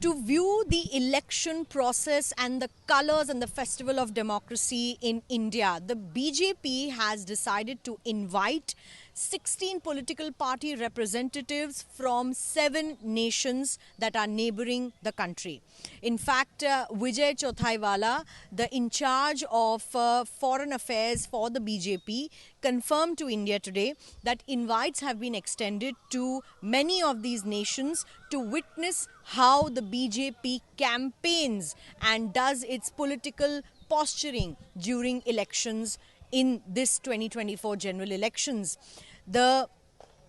to view the election process and the colors and the festival of democracy in India. The BJP has decided to invite 16 political party representatives from 7 nations that are neighboring the country. In fact, Vijay Chothaiwala, the in charge of foreign affairs for the BJP, confirmed to India today that invites have been extended to many of these nations to witness how the BJP campaigns and does its political posturing during elections in this 2024 general elections. The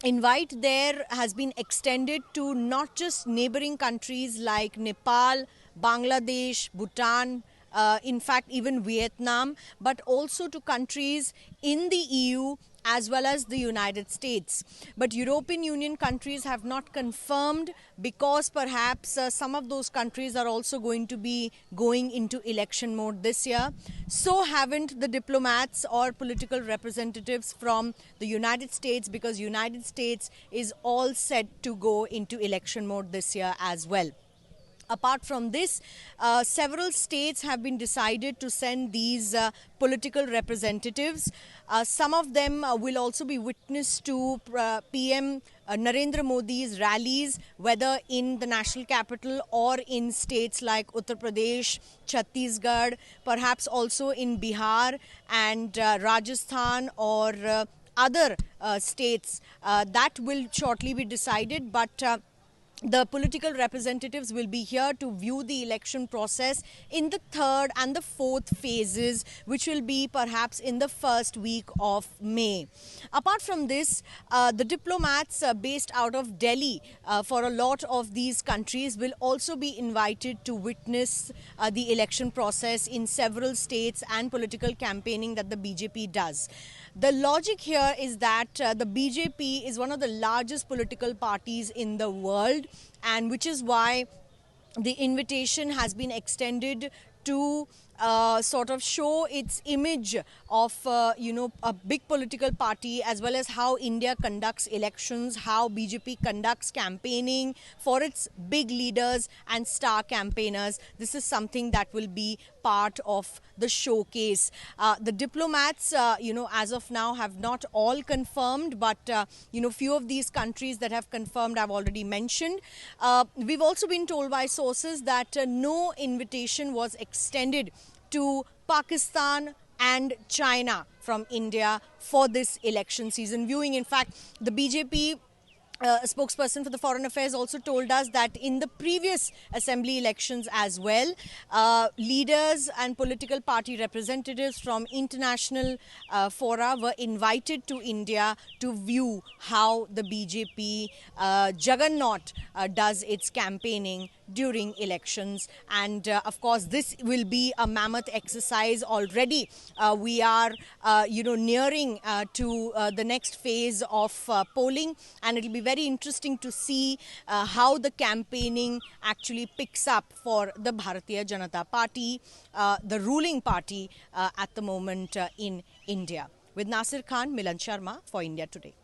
invite there has been extended to not just neighboring countries like Nepal, Bangladesh, Bhutan, in fact even Vietnam, but also to countries in the EU as well as the United States. But European Union countries have not confirmed because perhaps some of those countries are also going to be going into election mode this year. So haven't the diplomats or political representatives from the United States, because United States is all set to go into election mode this year as well. Apart from this, several states have been decided to send these political representatives. Some of them will also be witness to PM Narendra Modi's rallies, whether in the national capital or in states like Uttar Pradesh, Chhattisgarh, perhaps also in Bihar and Rajasthan or other states. That will shortly be decided, but the political representatives will be here to view the election process in the third and the fourth phases, which will be perhaps in the first week of May. Apart from this, the diplomats based out of Delhi for a lot of these countries will also be invited to witness the election process in several states and political campaigning that the BJP does. The logic here is that the BJP is one of the largest political parties in the world, and which is why the invitation has been extended to sort of show its image of a big political party, as well as how India conducts elections, how BJP conducts campaigning for its big leaders and star campaigners. This is something that will be part of the showcase. The diplomats, as of now have not all confirmed, but few of these countries that have confirmed I've already mentioned. We've also been told by sources that no invitation was extended to Pakistan and China from India for this election season viewing. In fact, the BJP spokesperson for the Foreign Affairs also told us that in the previous assembly elections as well, leaders and political party representatives from international fora were invited to India to view how the BJP juggernaut does its campaigning during elections. And of course, this will be a mammoth exercise already. We are nearing to the next phase of polling, and it will be very interesting to see how the campaigning actually picks up for the Bharatiya Janata Party, the ruling party at the moment in India. With Nasir Khan, Milan Sharma for India Today.